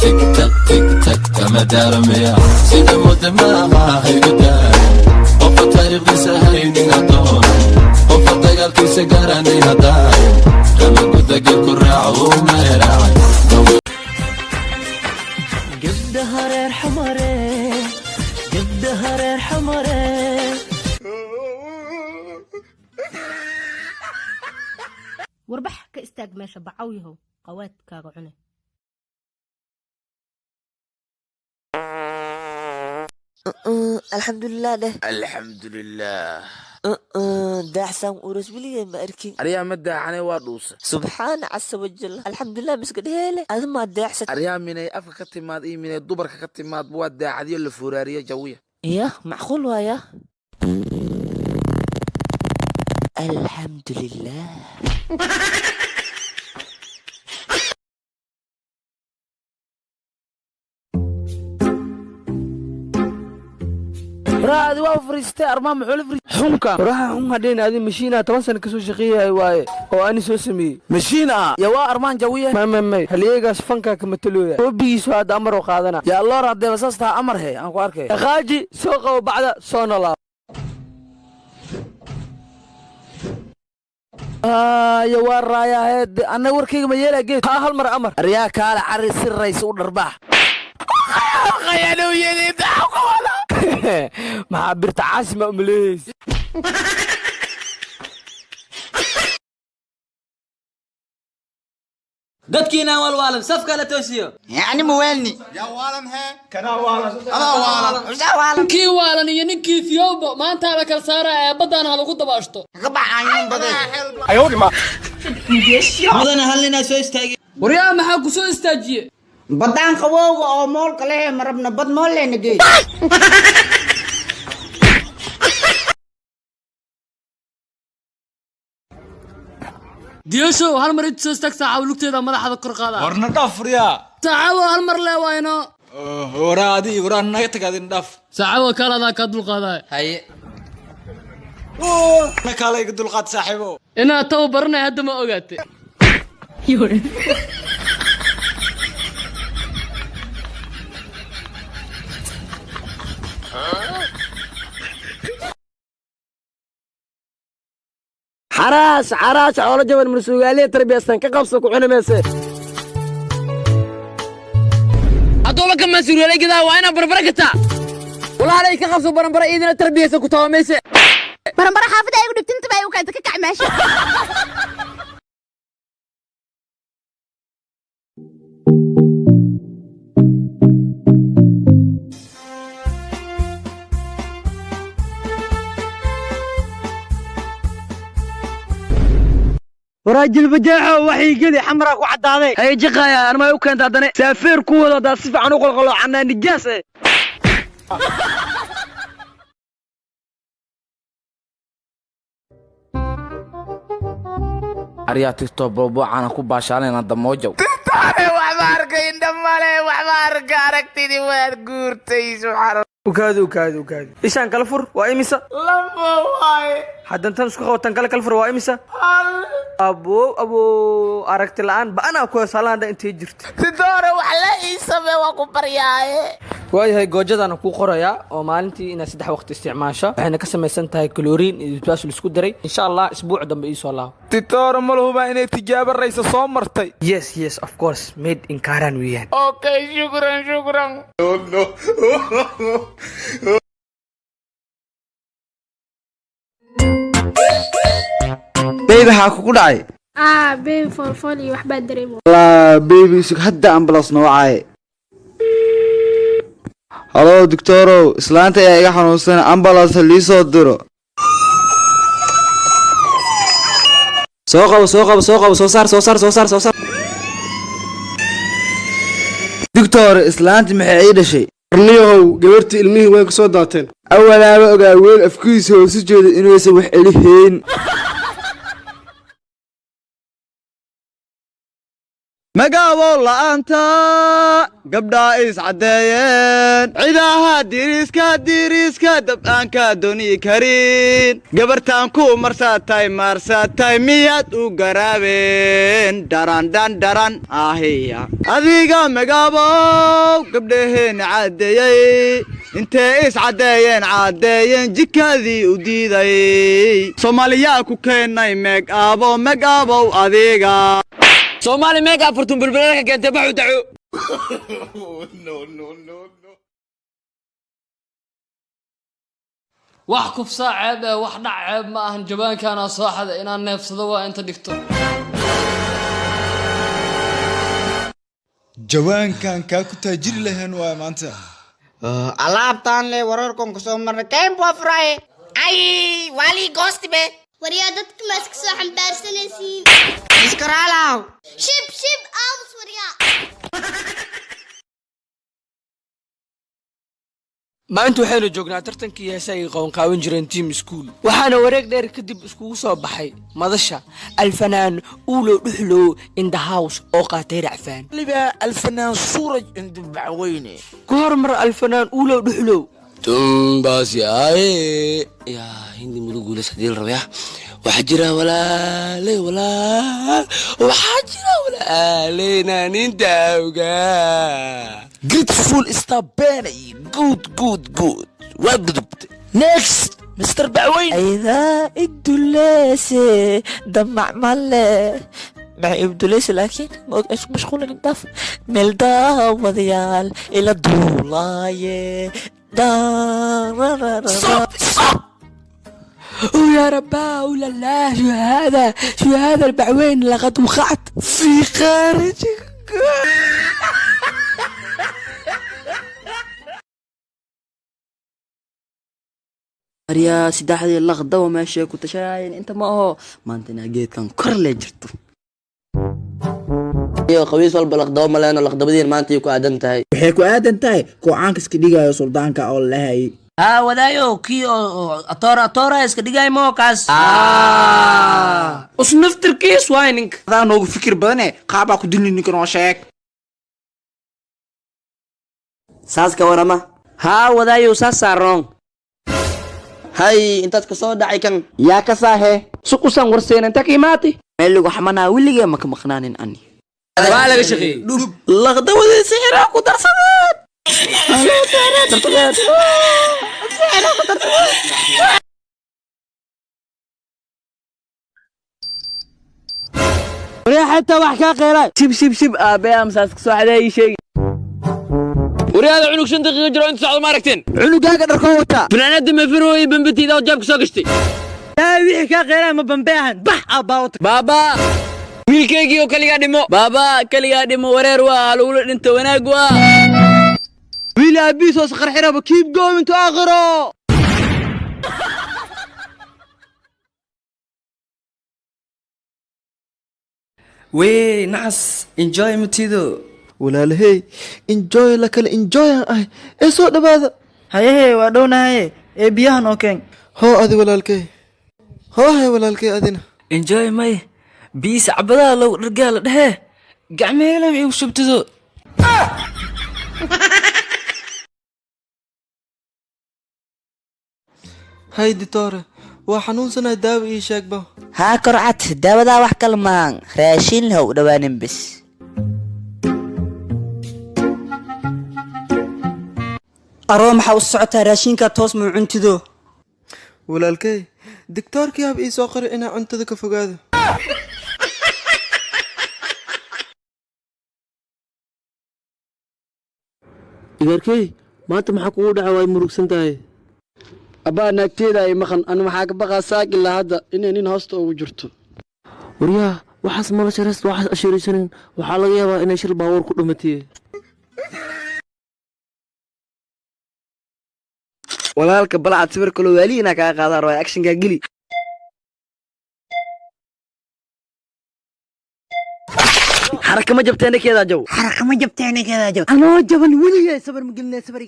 تك تك تك تك كما دارميا سيدا مدماها هي قدام قفة طريقي سهيني هدون قفة دقالكي سقراني هداي كما قد قلكو راعو ما يراعي قدها رير حمري قدها رير حمري وربح كاستاق ماشا بعويهو قوات كاغعنه الحمد لله ده الحمد لله ده حسام ورس بلي ما أركي أريا مدة عني وادوس سبحان عز وجل الحمد لله مسكت هيله هذا ما ده حسن أريا من أفك كتماد إيه من الدبر كتماد بواد ده عادي الفورارية جوية يا معقول ويا الحمد لله راعي وافريستي أرمام حلفري حنكا راح هم هدين هذه مشينا توصل كسو شقية واي أو أني سو سمي مشينا يا وا أرمان جوية ما هل يجاس فنكا كمتلوية هو بيسوا هذا أمر وقادنا يا الله رد بس أصلا أمر هي أنا قارك خاجي سوق وبعد صون الله يا ورا يا هاد أنا وركي ما يلا جيت ها هالمر أمر رياك على عرس الرئيس ونربح خيالو يدي ما عبرت عاصمة أمليس dadkiina walwaalan safka la toosiyo يعني موالني يا والن هي كنا والن انا والن kii waalan iyo ninkii fiyowba maanta la kala saaraa ee badana ha lagu dabaashto قبع عيون بدي ayoodi ma madana halina soo istaagay wariyaa maxaa ku soo istaajiyay بدان قووغا oo mool kale marabna bad mool leena geey ديشو هل مريت سوستك ساعة ولقتي مدحda kor qaada warna dhaf riyaa saacawo hal mar le waayno waraadi waran naga tagaadin dhaf saacawo kala ka dul qaaday haye na kala iga dul qaad saaxiibo ina taw baranay hadda ma ogaatay yore حراس على جبل من سوغالية تربية سن كقبصك وحنا ماسه أدولك ما سوري كذا وأنا بربركتا ولا عليك قبص بربر إيدنا تربية سن كتوا ماسه برمبر حافظة يقول بتنت بقى وكانت كعب ماشي وراجل بجاحة وحي قلي حمراك وعدادي هاي جقايا أنا ما يمكن تادني سافر كوة دا صفة عنو قلقلو عنا نجاسة أريا تكتب بوبو عنا كوباشالين هذا موجو تاني وحبارك يندمالي وحبارك عركتني واد قورتي سبحان وكادو إيشان كالفور وإيميسا لما واي حد أنت نسكو خوتن كالفور وإيميسا أبو أركت الآن بأنا أكو سالان دا أنت جرت تدور وحلا إيسامي وكو برياي waayahay goojadaan ku qorayaa oo maalintii ina 3 waqti isticmaasho waxayna ka samaysan tahay kaloriin iyo isbaas la isku daray insha Allah isbuuc dambe ii soo laabo titoor ma lahuba inay tijaabo raysa soo martay yes of course made in Karan weeyaan okay shukran no baby ha kugu dhacay baby for iyo waxba dareemo la baby sug hadda ambulance noocay halo doctoro islaanta ayaa iga xanuunsan ambulance liisoo diro soo qabo soo saar doctor islaanta maxay ay dhashay arniyow gabartii ilmihii way ka soo daateen awalaaba ogaa weel afkiisa oo si jeeda inuu aysan wax elihiin magaabow la'aanta gabdhaa is caddeeyeen cidaha diriiska dab'aanka dooni karin gabartaan ku marsatay miyaad u garaabeen dharan ahiya adiga magaabow gabdhaheena caddeeyey intee is caddeeyeen jikadii u diiday soomaaliyaa ku keenay magaabow adiga soomaali meega furtun bulbulka keentay baxu daco wax kufsaa ceeb ee wax dhac ceeb ma ahan jabaankaana sooxada inaan neefsado waa inta dhigto jawaankan kaa ku taajiri lahayn waa maanta alaabtaan le wararkan ku soo marnay tempo fry ay wali ghost be wariya dadka ma iska soo xambaarsanaysiin iskaraalaw shib aamus wariya maanta waxaynu joognaa tartankii heesaha ay qaban jireen team school waxaana wareeg dheer kadib iskugu soo baxay madasha alfanaan uulo dhuxlow in the house oo qaatay racfaan liba alfanaan suuraj indubacweyne ku hormar alfanaan uulo dhuxlow tumbaasi aaye yaa hindi muduguulas hadii la rabaya waxaa jira walaaleyna ninta awgaa grateful istabeenay good waa gudubtay next Mr. Bacweyne ayda idulese damac male مع إبدليس لكن إيش مشغول الدف ملدا وذيال إلى الدولاية ويا ربا ولا لا شو هذا البعوين لقد وقعت في خارجك يا سداحدي اللغضة وما شيك وتشاين انت ما هو ما انت ناقيت كان كرلي جرتو iyo qabiis walba laqdabo maleena laqdabadiin maanta ku aadan tahay waxay ku aadan tahay koocaanka iska dhigayo suldaanka oo lahay wadaayo kii oo atora iska dhigay mookaas usnaftirkiis waa ninka adaan noogu fikir badane qaabaa ku dilni ninkan oo sheeg saas ka warama wadaayo saas saarong hay intaad ka soo dhacay kan yaa ka saahe suqusan warseen inta qiimaati meeligu xamanaa willigee ma ka maqnaanin ani waa laga shaqeeyey laqdawadii sixira ku darsadeen حتى وحكا قيلة شب ابي امساس كسو حدا شيء ورياض عنق 5 دقيقة جرو انت سعود ما ركتين عنقاك دركو وتا فنانات ما فروي بنبتي ذا وجابك سو قشتي لا وixii ka qeeray ma bambeehan bax about baba wiilkaygi oo kaliya dhimo baba kaliya dhimo wareer waa lagu dhinto wanaag waa wiil abiis oo saqar xiraba keep going to aakhiro way nas enjoy mutido walaalahey enjoy la kala enjoy ah ee soo dhawaada haye waa dhownahay ee biyahan oo keen hoo adi walaalkay هاي ولا الكي أذنا enjoy ماي بيس عبدا لو رجال ده قعمي لم يوشبتو هاي دكتورة وحنون سنة داوي شاكبه ها كرعت داوي دا wax kalmaan raashin lahu dhawaanin bis أروم حاوس سعتها راشينكا توس مو عنتدو ولا الكي دكتور كياب إيسو قرأ إنا عنتدك فقاده إيجاركي ما أنت محكو دعوة مروك سنتاي أبا نكتيدا أي مخن أنا محاك بقى ساقل لهذا إني هاستو وجرتو وريا وحاس مالا شرست وحاس أشيري سنين وحالا يابا إني شير باور كل متيه walaalka balcad sawir kale waliina ka qaadar way action ka gali حركة ما جبتني كذا جو حركة ما جبتني كذا جو أنا جبل ولي صبر مقلنا صبر